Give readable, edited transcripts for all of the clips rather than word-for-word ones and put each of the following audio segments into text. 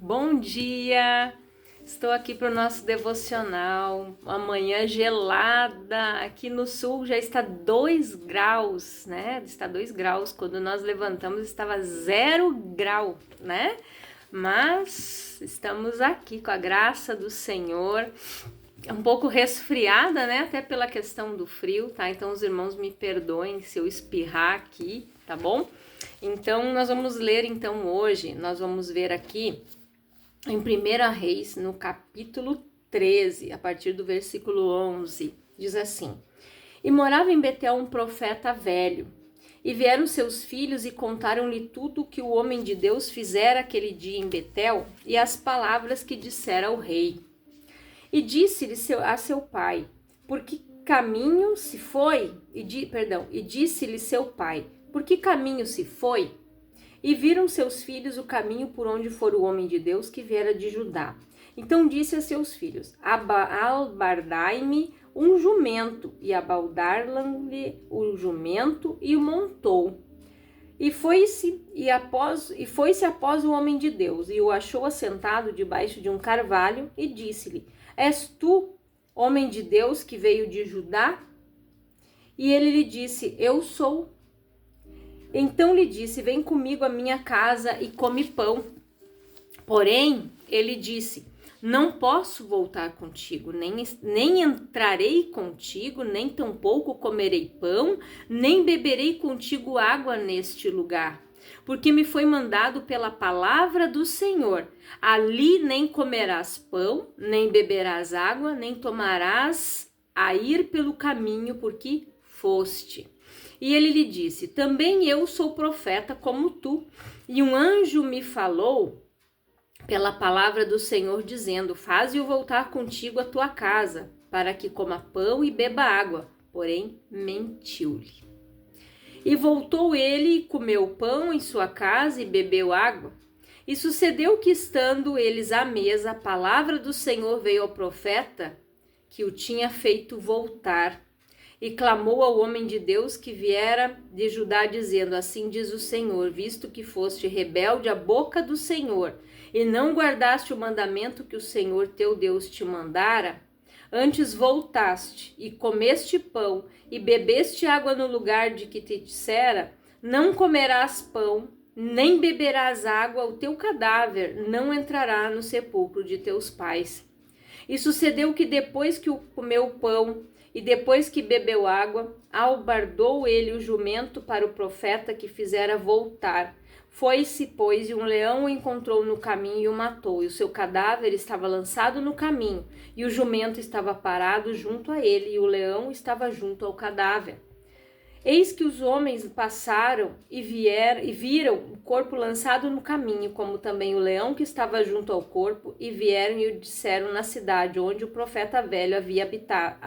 Bom dia! Estou aqui para o nosso devocional. Uma manhã gelada. Aqui no sul já está 2 graus, né? Está 2 graus. Quando nós levantamos estava 0 grau, né? Mas estamos aqui com a graça do Senhor. Um pouco resfriada, né? Até pela questão do frio, tá? Então os irmãos me perdoem se eu espirrar aqui, tá bom? Então nós vamos ler então hoje, nós vamos ver aqui em 1 Reis, no capítulo 13, a partir do versículo 11, diz assim: E morava em Betel um profeta velho, e vieram seus filhos e contaram-lhe tudo o que o homem de Deus fizera aquele dia em Betel, e as palavras que dissera ao rei. E disse-lhe a seu pai: Por que caminho se foi? E disse-lhe seu pai: Por que caminho se foi? E viram seus filhos o caminho por onde fora o homem de Deus que viera de Judá. Então disse a seus filhos: Albardai-me um jumento. E abaldaram-lhe o jumento e o montou. E foi-se após o homem de Deus, e o achou assentado debaixo de um carvalho, e disse-lhe: És tu, homem de Deus, que veio de Judá? E ele lhe disse: Eu sou. Então lhe disse: Vem comigo à minha casa e come pão. Porém, ele disse: Não posso voltar contigo, nem entrarei contigo, nem tampouco comerei pão, nem beberei contigo água neste lugar. Porque me foi mandado pela palavra do Senhor: ali nem comerás pão, nem beberás água, nem tomarás a ir pelo caminho por que foste. E ele lhe disse: Também eu sou profeta como tu. E um anjo me falou pela palavra do Senhor, dizendo: Faze-o voltar contigo à tua casa, para que coma pão e beba água. Porém, mentiu-lhe. E voltou ele e comeu pão em sua casa e bebeu água. E sucedeu que, estando eles à mesa, a palavra do Senhor veio ao profeta que o tinha feito voltar. E clamou ao homem de Deus que viera de Judá, dizendo: Assim diz o Senhor, visto que foste rebelde à boca do Senhor, e não guardaste o mandamento que o Senhor teu Deus te mandara, antes voltaste e comeste pão e bebeste água no lugar de que te dissera, não comerás pão, nem beberás água, o teu cadáver não entrará no sepulcro de teus pais. E sucedeu que depois que comeu pão e depois que bebeu água, albardou ele o jumento para o profeta que fizera voltar. Foi-se, pois, e um leão o encontrou no caminho e o matou, e o seu cadáver estava lançado no caminho, e o jumento estava parado junto a ele, e o leão estava junto ao cadáver. Eis que os homens passaram e viram o corpo lançado no caminho, como também o leão que estava junto ao corpo, e vieram e o disseram na cidade onde o profeta velho habitava.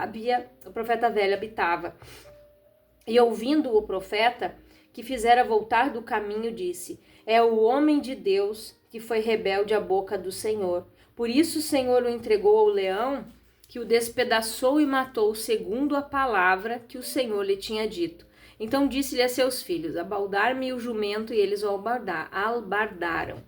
E ouvindo o profeta, que fizera voltar do caminho, disse: É o homem de Deus que foi rebelde à boca do Senhor. Por isso o Senhor o entregou ao leão, que o despedaçou e matou, segundo a palavra que o Senhor lhe tinha dito. Então disse-lhe a seus filhos: Abaldar-me o jumento, e eles o albardaram.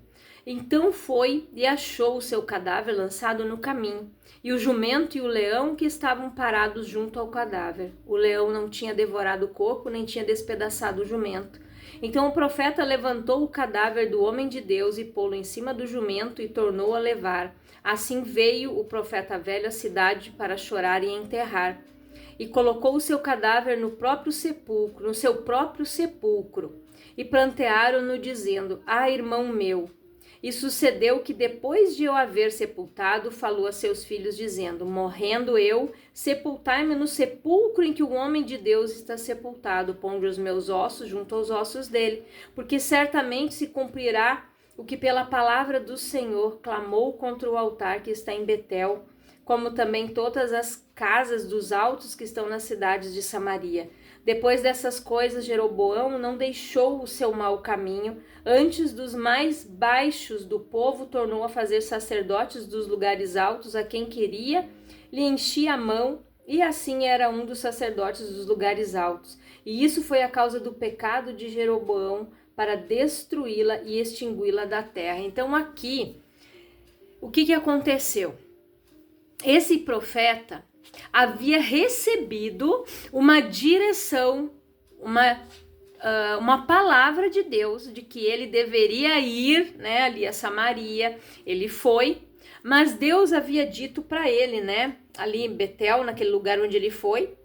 Então foi e achou o seu cadáver lançado no caminho, e o jumento e o leão que estavam parados junto ao cadáver. O leão não tinha devorado o corpo, nem tinha despedaçado o jumento. Então o profeta levantou o cadáver do homem de Deus e pô-lo em cima do jumento e tornou a levar. Assim veio o profeta velho à cidade para chorar e enterrar. E colocou o seu cadáver no seu próprio sepulcro. E prantearam-no, dizendo: Ah, irmão meu! E sucedeu que, depois de eu haver sepultado, falou a seus filhos, dizendo: Morrendo eu, sepultai-me no sepulcro em que o homem de Deus está sepultado, pondo os meus ossos junto aos ossos dele, porque certamente se cumprirá o que pela palavra do Senhor clamou contra o altar que está em Betel, como também todas as casas dos altos que estão nas cidades de Samaria. Depois dessas coisas, Jeroboão não deixou o seu mau caminho, antes dos mais baixos do povo tornou a fazer sacerdotes dos lugares altos, a quem queria lhe enchia a mão, e assim era um dos sacerdotes dos lugares altos. E isso foi a causa do pecado de Jeroboão, para destruí-la e extingui-la da terra. Então aqui o que aconteceu? Esse profeta havia recebido uma direção, uma palavra de Deus de que ele deveria ir, né, ali a Samaria. Ele foi, mas Deus havia dito para ele, né, ali em Betel, naquele lugar onde ele foi,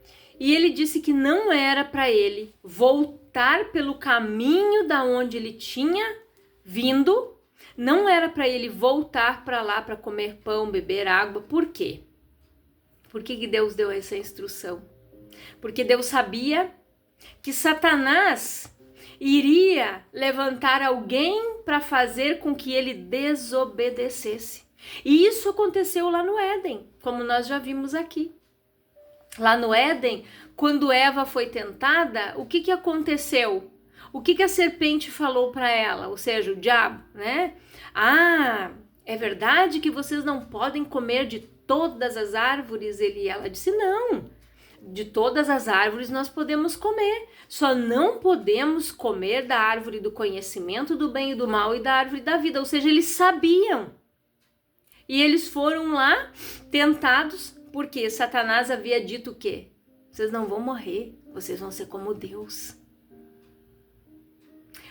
e ele disse que não era para ele voltar pelo caminho da onde ele tinha vindo, não era para ele voltar para lá para comer pão, beber água. Por quê? Por que Deus deu essa instrução? Porque Deus sabia que Satanás iria levantar alguém para fazer com que ele desobedecesse. E isso aconteceu lá no Éden, como nós já vimos aqui. Lá no Éden, quando Eva foi tentada, o que aconteceu? O que a serpente falou para ela? Ou seja, o diabo, né? Ah, é verdade que vocês não podem comer de todas as árvores? Ela disse, não. De todas as árvores nós podemos comer, só não podemos comer da árvore do conhecimento do bem e do mal e da árvore da vida. Ou seja, eles sabiam. E eles foram lá tentados, porque Satanás havia dito o quê? Vocês não vão morrer, vocês vão ser como Deus.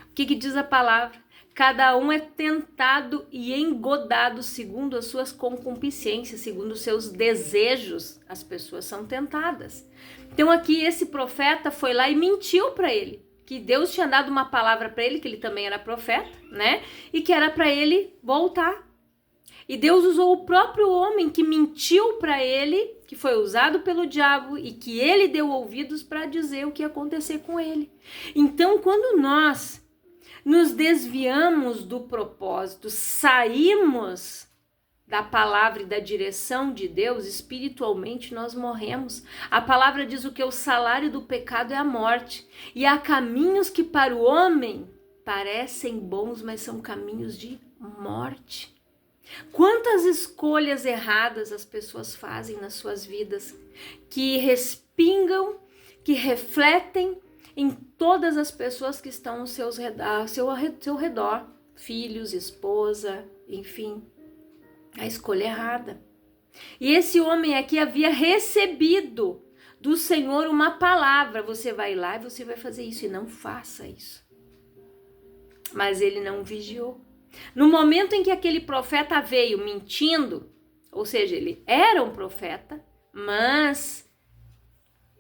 O que diz a palavra? Cada um é tentado e engodado segundo as suas concupiscências, segundo os seus desejos. As pessoas são tentadas. Então aqui esse profeta foi lá e mentiu para ele, que Deus tinha dado uma palavra para ele, que ele também era profeta, né? E que era para ele voltar. E Deus usou o próprio homem que mentiu para ele, que foi usado pelo diabo e que ele deu ouvidos para dizer o que ia acontecer com ele. Então, quando nós nos desviamos do propósito, saímos da palavra e da direção de Deus, espiritualmente nós morremos. A palavra diz o que? O salário do pecado é a morte. E há caminhos que para o homem parecem bons, mas são caminhos de morte. Quantas escolhas erradas as pessoas fazem nas suas vidas, que respingam, que refletem em todas as pessoas que estão ao seu redor, filhos, esposa, enfim, a escolha errada. E esse homem aqui havia recebido do Senhor uma palavra, você vai lá e você vai fazer isso, e não faça isso. Mas ele não vigiou. No momento em que aquele profeta veio mentindo, ou seja, ele era um profeta, mas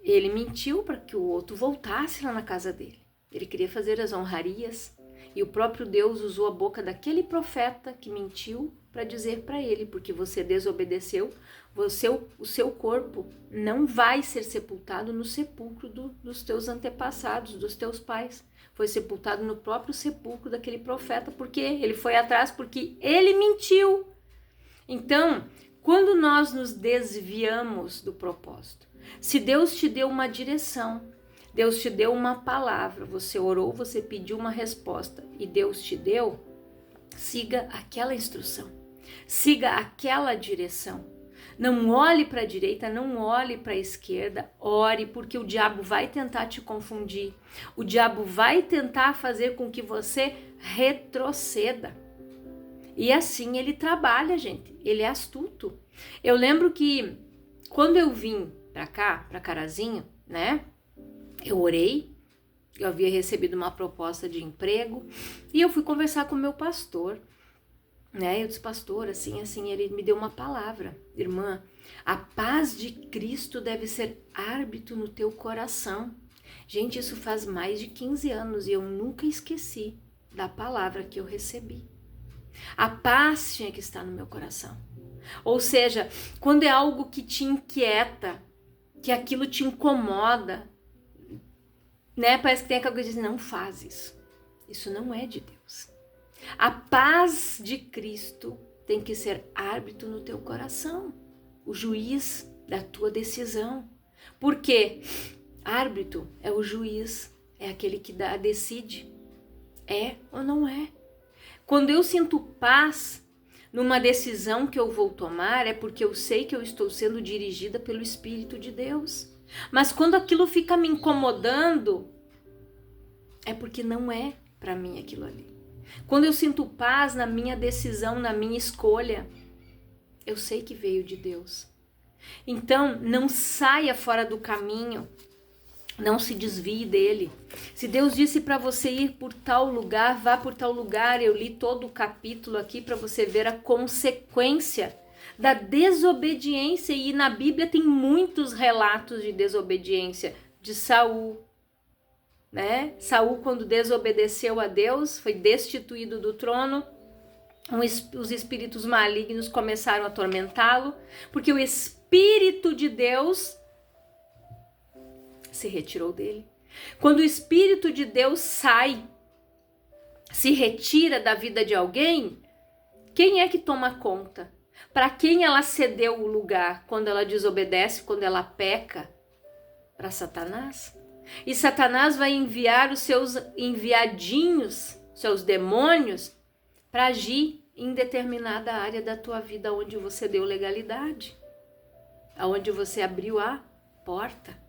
ele mentiu para que o outro voltasse lá na casa dele. Ele queria fazer as honrarias e o próprio Deus usou a boca daquele profeta que mentiu para dizer para ele, porque você desobedeceu, o seu corpo não vai ser sepultado no sepulcro dos teus antepassados, dos teus pais. Foi sepultado no próprio sepulcro daquele profeta, porque ele foi atrás, porque ele mentiu. Então, quando nós nos desviamos do propósito, se Deus te deu uma direção, Deus te deu uma palavra, você orou, você pediu uma resposta e Deus te deu, siga aquela instrução, siga aquela direção. Não olhe para a direita, não olhe para a esquerda, ore, porque o diabo vai tentar te confundir. O diabo vai tentar fazer com que você retroceda. E assim ele trabalha, gente. Ele é astuto. Eu lembro que quando eu vim para cá, para Carazinho, né? Eu orei, eu havia recebido uma proposta de emprego e eu fui conversar com o meu pastor. Eu disse, pastor, assim, ele me deu uma palavra. Irmã, a paz de Cristo deve ser árbitro no teu coração. Gente, isso faz mais de 15 anos e eu nunca esqueci da palavra que eu recebi. A paz tinha que estar no meu coração. Ou seja, quando é algo que te inquieta, que aquilo te incomoda, parece que tem aquela coisa de dizer, não faz isso. Isso não é de Deus. A paz de Cristo tem que ser árbitro no teu coração, o juiz da tua decisão. Por quê? Árbitro é o juiz, é aquele que decide, é ou não é. Quando eu sinto paz numa decisão que eu vou tomar, é porque eu sei que eu estou sendo dirigida pelo Espírito de Deus. Mas quando aquilo fica me incomodando, é porque não é para mim aquilo ali. Quando eu sinto paz na minha decisão, na minha escolha, eu sei que veio de Deus. Então, não saia fora do caminho, não se desvie dele. Se Deus disse para você ir por tal lugar, vá por tal lugar. Eu li todo o capítulo aqui para você ver a consequência da desobediência, e na Bíblia tem muitos relatos de desobediência de Saul, né? Saul, quando desobedeceu a Deus, foi destituído do trono. Os espíritos malignos começaram a atormentá-lo, porque o Espírito de Deus se retirou dele. Quando o Espírito de Deus sai, se retira da vida de alguém, quem é que toma conta? Para quem ela cedeu o lugar quando ela desobedece, quando ela peca? Para Satanás. E Satanás vai enviar os seus enviadinhos, seus demônios, para agir em determinada área da tua vida onde você deu legalidade, aonde você abriu a porta.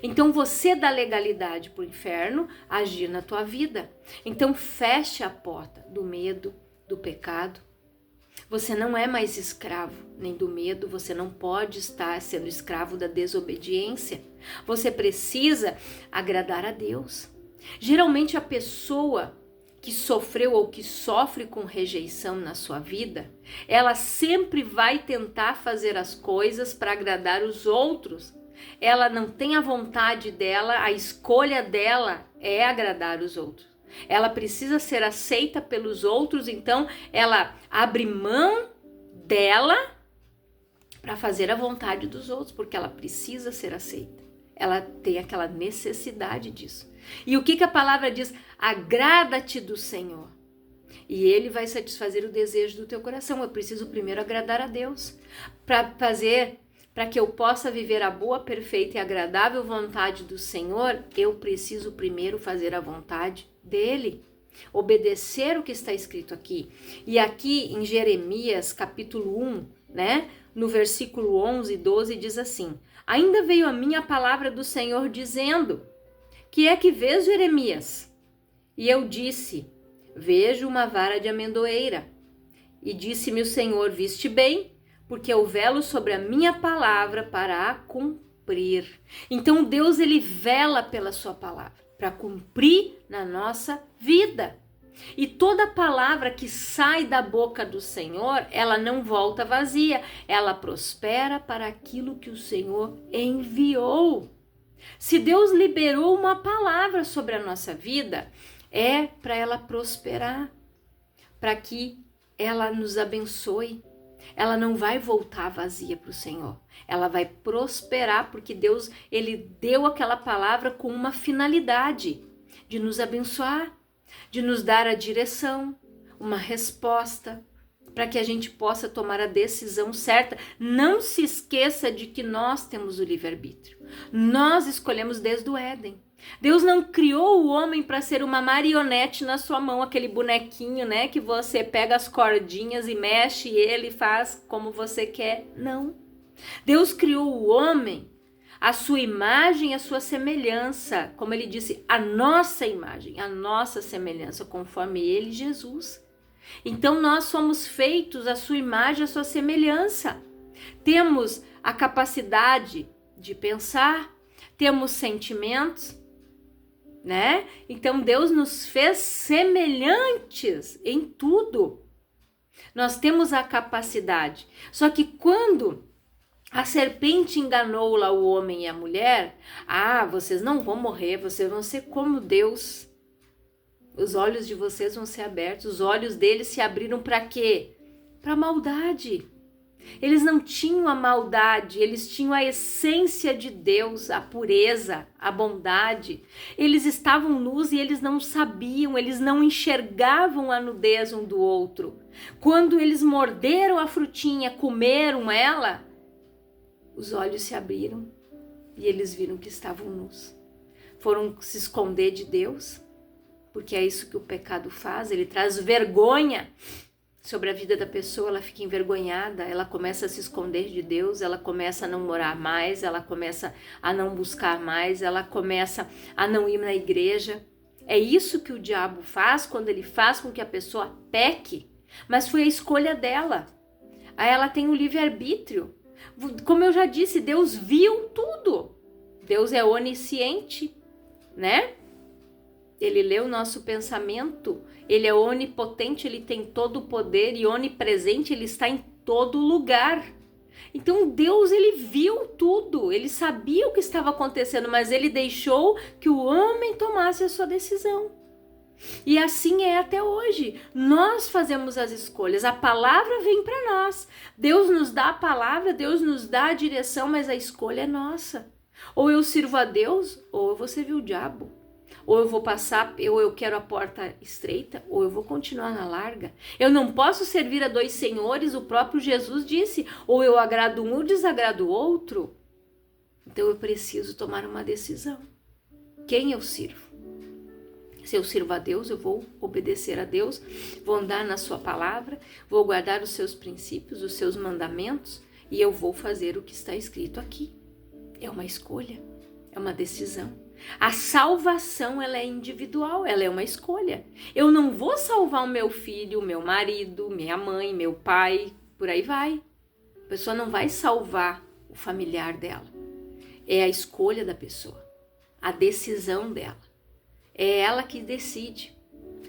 Então você dá legalidade para o inferno agir na tua vida. Então feche a porta do medo, do pecado. Você não é mais escravo nem do medo, você não pode estar sendo escravo da desobediência. Você precisa agradar a Deus. Geralmente a pessoa que sofreu ou que sofre com rejeição na sua vida, ela sempre vai tentar fazer as coisas para agradar os outros. Ela não tem a vontade dela, a escolha dela é agradar os outros. Ela precisa ser aceita pelos outros, então ela abre mão dela para fazer a vontade dos outros, porque ela precisa ser aceita. Ela tem aquela necessidade disso. E o que a palavra diz? Agrada-te do Senhor, e Ele vai satisfazer o desejo do teu coração. Eu preciso primeiro agradar a Deus, para que eu possa viver a boa, perfeita e agradável vontade do Senhor. Eu preciso primeiro fazer a vontade dele, obedecer o que está escrito aqui. E aqui em Jeremias capítulo 1, né, no versículo 11 e 12 diz assim: ainda veio a mim a palavra do Senhor dizendo: que é que vês, Jeremias? E eu disse: vejo uma vara de amendoeira. E disse-me o Senhor: viste bem, porque eu velo sobre a minha palavra para a cumprir. Então Deus, ele vela pela sua palavra para cumprir na nossa vida. E toda palavra que sai da boca do Senhor, ela não volta vazia, ela prospera para aquilo que o Senhor enviou. Se Deus liberou uma palavra sobre a nossa vida, é para ela prosperar, para que ela nos abençoe. Ela não vai voltar vazia para o Senhor, ela vai prosperar, porque Deus, ele deu aquela palavra com uma finalidade de nos abençoar, de nos dar a direção, uma resposta, para que a gente possa tomar a decisão certa. Não se esqueça de que nós temos o livre-arbítrio. Nós escolhemos desde o Éden. Deus não criou o homem para ser uma marionete na sua mão, aquele bonequinho, né, que você pega as cordinhas e mexe e ele faz como você quer. Não. Deus criou o homem à sua imagem e à sua semelhança, como ele disse, a nossa imagem, a nossa semelhança, conforme ele, Jesus. Então nós somos feitos à sua imagem, à sua semelhança. Temos a capacidade de pensar, temos sentimentos, né? Então Deus nos fez semelhantes em tudo. Nós temos a capacidade. Só que quando a serpente enganou lá o homem e a mulher, vocês não vão morrer, vocês vão ser como Deus. Os olhos de vocês vão ser abertos. Os olhos deles se abriram para quê? Para maldade. Eles não tinham a maldade, eles tinham a essência de Deus, a pureza, a bondade. Eles estavam nus e eles não sabiam, eles não enxergavam a nudez um do outro. Quando eles morderam a frutinha, comeram ela, os olhos se abriram e eles viram que estavam nus. Foram se esconder de Deus, porque é isso que o pecado faz, ele traz vergonha sobre a vida da pessoa, ela fica envergonhada, ela começa a se esconder de Deus, ela começa a não orar mais, ela começa a não buscar mais, ela começa a não ir na igreja. É isso que o diabo faz quando ele faz com que a pessoa peque, mas foi a escolha dela. Aí ela tem o livre-arbítrio. Como eu já disse, Deus viu tudo. Deus é onisciente, né? Ele lê o nosso pensamento, ele é onipotente, ele tem todo o poder e onipresente, ele está em todo lugar. Então Deus, ele viu tudo, ele sabia o que estava acontecendo, mas ele deixou que o homem tomasse a sua decisão. E assim é até hoje. Nós fazemos as escolhas, a palavra vem para nós. Deus nos dá a palavra, Deus nos dá a direção, mas a escolha é nossa. Ou eu sirvo a Deus, ou eu vou servir o diabo. Ou eu vou passar, ou eu quero a porta estreita, ou eu vou continuar na larga. Eu não posso servir a dois senhores, o próprio Jesus disse, ou eu agrado um ou desagrado o outro. Então eu preciso tomar uma decisão. Quem eu sirvo? Se eu sirvo a Deus, eu vou obedecer a Deus, vou andar na sua palavra, vou guardar os seus princípios, os seus mandamentos, e eu vou fazer o que está escrito aqui. É uma escolha, é uma decisão. A salvação, ela é individual, ela é uma escolha. Eu não vou salvar o meu filho, o meu marido, minha mãe, meu pai, por aí vai. A pessoa não vai salvar o familiar dela. É a escolha da pessoa, a decisão dela. É ela que decide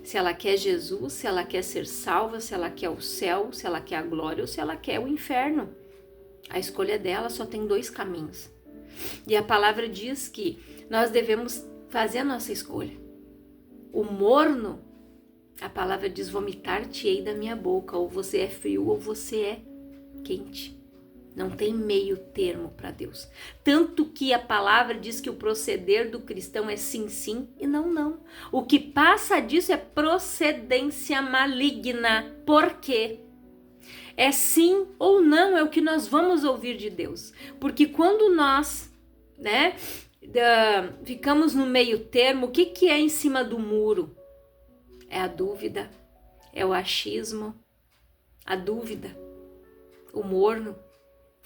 se ela quer Jesus, se ela quer ser salva, se ela quer o céu, se ela quer a glória ou se ela quer o inferno. A escolha dela só tem dois caminhos. E a palavra diz que nós devemos fazer a nossa escolha. O morno, a palavra diz, vomitar-te-ei da minha boca, ou você é frio ou você é quente. Não tem meio termo para Deus. Tanto que a palavra diz que o proceder do cristão é sim, sim e não, não. O que passa disso é procedência maligna. Por quê? É sim ou não, é o que nós vamos ouvir de Deus. Porque quando nós, ficamos no meio termo, o que é em cima do muro? É a dúvida, é o achismo, a dúvida, o morno.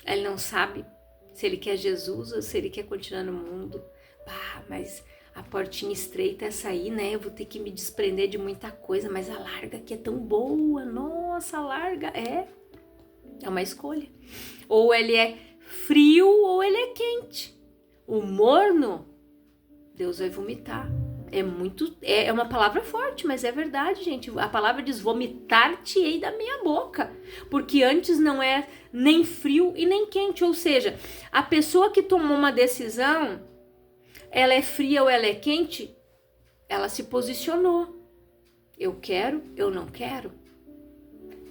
Ele não sabe se ele quer Jesus ou se ele quer continuar no mundo. Mas a portinha estreita é essa aí, né? Eu vou ter que me desprender de muita coisa, mas a larga aqui é tão boa. Nossa, a larga é uma escolha. Ou ele é frio ou ele é quente. O morno, Deus vai vomitar. É uma palavra forte, mas é verdade, gente. A palavra diz, vomitar-te-ei da minha boca. Porque antes não é nem frio e nem quente. Ou seja, a pessoa que tomou uma decisão, ela é fria ou ela é quente, ela se posicionou. Eu quero, eu não quero.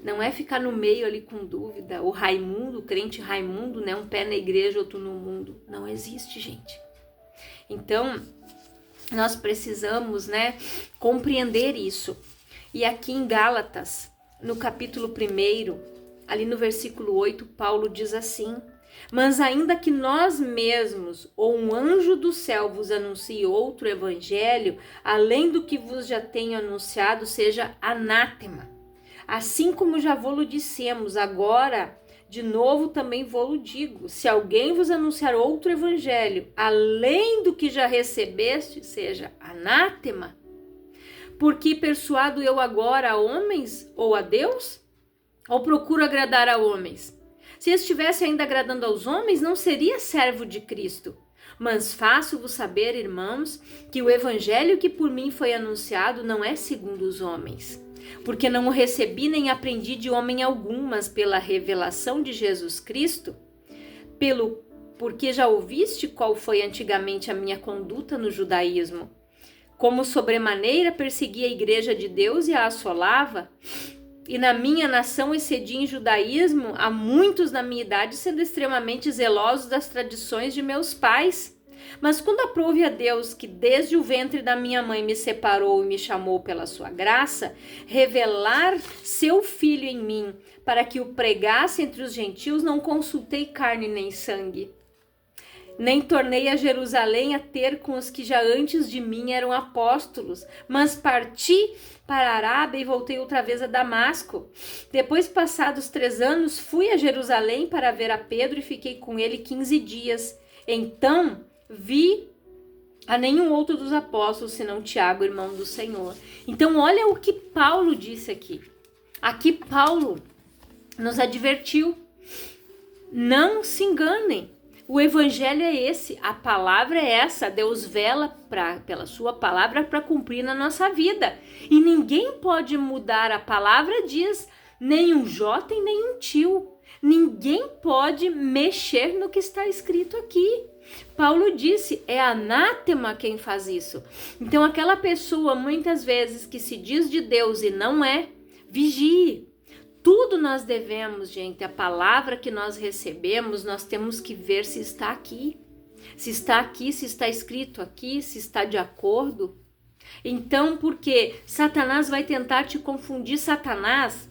Não é ficar no meio ali com dúvida. O Raimundo, o crente Raimundo, né? Um pé na igreja, outro no mundo. Não existe, gente. Então, nós precisamos, compreender isso. E aqui em Gálatas, no capítulo 1, ali no versículo 8, Paulo diz assim: mas ainda que nós mesmos ou um anjo do céu vos anuncie outro evangelho, além do que vos já tenho anunciado, seja anátema. Assim como já vô-lo dissemos, agora de novo também vô-lo digo: se alguém vos anunciar outro evangelho, além do que já recebeste, seja anátema. Porque persuado eu agora a homens ou a Deus? Ou procuro agradar a homens? Se estivesse ainda agradando aos homens, não seria servo de Cristo. Mas faço-vos saber, irmãos, que o evangelho que por mim foi anunciado não é segundo os homens. Porque não o recebi nem aprendi de homem algum, mas pela revelação de Jesus Cristo, porque já ouviste qual foi antigamente a minha conduta no judaísmo, como sobremaneira persegui a igreja de Deus e a assolava, e na minha nação excedi em judaísmo a muitos da minha idade, sendo extremamente zelosos das tradições de meus pais. Mas quando aprouve a Deus, que desde o ventre da minha mãe me separou e me chamou pela sua graça, revelar seu filho em mim, para que o pregasse entre os gentios, não consultei carne nem sangue. Nem tornei a Jerusalém a ter com os que já antes de mim eram apóstolos, mas parti para a Arábia e voltei outra vez a Damasco. Depois, passados 3 anos, fui a Jerusalém para ver a Pedro e fiquei com ele 15 dias. Então vi a nenhum outro dos apóstolos, senão Tiago, irmão do Senhor. Então olha o que Paulo disse aqui. Aqui Paulo, nos advertiu. Não se enganem. O evangelho é esse, a palavra é essa, Deus vela pela sua palavra para cumprir na nossa vida. E ninguém pode mudar a palavra, diz, nem um jota e nem um tio. Ninguém pode mexer no que está escrito aqui. Paulo disse, é anátema quem faz isso. Então aquela pessoa muitas vezes que se diz de Deus e não é, vigie. Tudo nós devemos, gente, a palavra que nós recebemos, nós temos que ver se está aqui. Se está aqui, se está escrito aqui, se está de acordo. Então, porque Satanás vai tentar te confundir. Satanás,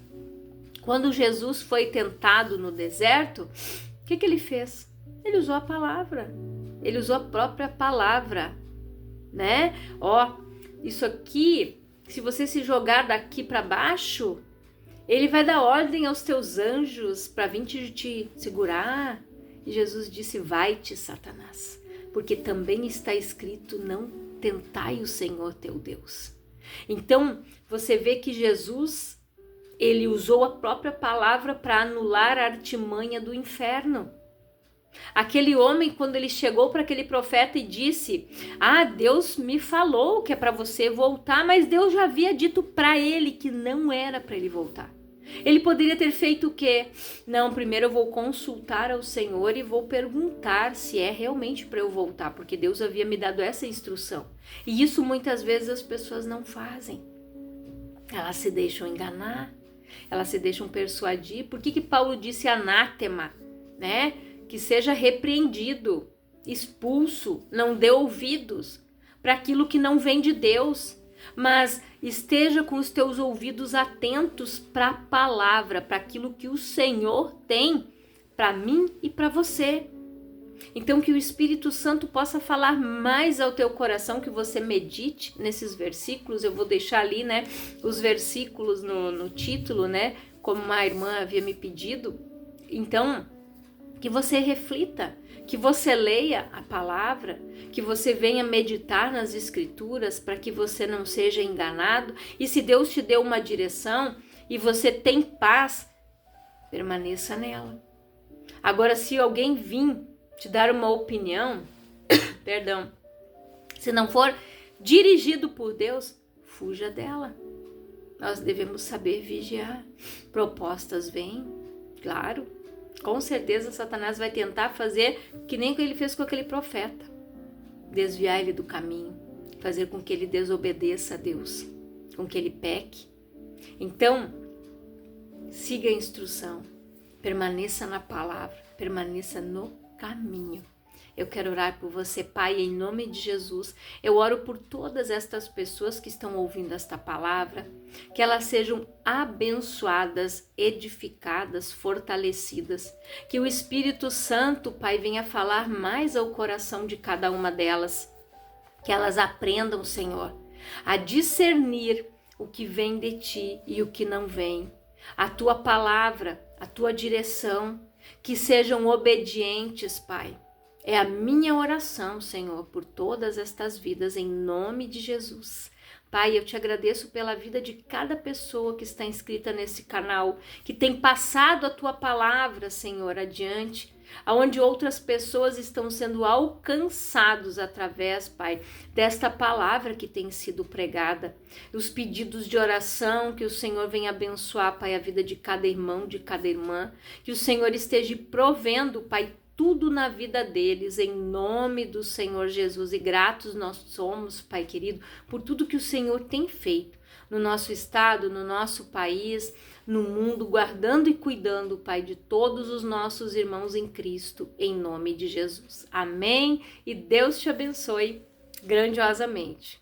quando Jesus foi tentado no deserto, o que ele fez? Ele usou a palavra. Ele usou a própria palavra, né? Ó, isso aqui, se você se jogar daqui para baixo, ele vai dar ordem aos teus anjos para vir te segurar. E Jesus disse, vai-te, Satanás, porque também está escrito, não tentai o Senhor teu Deus. Então, você vê que Jesus, ele usou a própria palavra para anular a artimanha do inferno. Aquele homem, quando ele chegou para aquele profeta e disse, Deus me falou que é para você voltar, mas Deus já havia dito para ele que não era para ele voltar. Ele poderia ter feito o quê? Não, primeiro eu vou consultar ao Senhor e vou perguntar se é realmente para eu voltar, porque Deus havia me dado essa instrução. E isso muitas vezes as pessoas não fazem. Elas se deixam enganar, elas se deixam persuadir. Por que Paulo disse anátema, né? Que seja repreendido, expulso, não dê ouvidos para aquilo que não vem de Deus, mas esteja com os teus ouvidos atentos para a palavra, para aquilo que o Senhor tem para mim e para você. Então que o Espírito Santo possa falar mais ao teu coração, que você medite nesses versículos. Eu vou deixar ali, né, os versículos no título, né, como uma irmã havia me pedido. Então, que você reflita, que você leia a palavra, que você venha meditar nas escrituras para que você não seja enganado. E se Deus te deu uma direção e você tem paz, permaneça nela. Agora, se alguém vir te dar uma opinião, perdão, se não for dirigido por Deus, fuja dela. Nós devemos saber vigiar. Propostas vêm, claro. Com certeza Satanás vai tentar fazer que nem ele fez com aquele profeta. Desviar ele do caminho, fazer com que ele desobedeça a Deus, com que ele peque. Então, siga a instrução, permaneça na palavra, permaneça no caminho. Eu quero orar por você, Pai, em nome de Jesus. Eu oro por todas estas pessoas que estão ouvindo esta palavra, que elas sejam abençoadas, edificadas, fortalecidas. Que o Espírito Santo, Pai, venha falar mais ao coração de cada uma delas. Que elas aprendam, Senhor, a discernir o que vem de Ti e o que não vem. A Tua palavra, a Tua direção, que sejam obedientes, Pai. É a minha oração, Senhor, por todas estas vidas, em nome de Jesus. Pai, eu te agradeço pela vida de cada pessoa que está inscrita nesse canal, que tem passado a Tua palavra, Senhor, adiante, aonde outras pessoas estão sendo alcançados através, Pai, desta palavra que tem sido pregada. Os pedidos de oração, que o Senhor venha abençoar, Pai, a vida de cada irmão, de cada irmã, que o Senhor esteja provendo, Pai, tudo na vida deles, em nome do Senhor Jesus. E gratos nós somos, Pai querido, por tudo que o Senhor tem feito no nosso estado, no nosso país, no mundo, guardando e cuidando, Pai, de todos os nossos irmãos em Cristo, em nome de Jesus. Amém? E Deus te abençoe grandiosamente.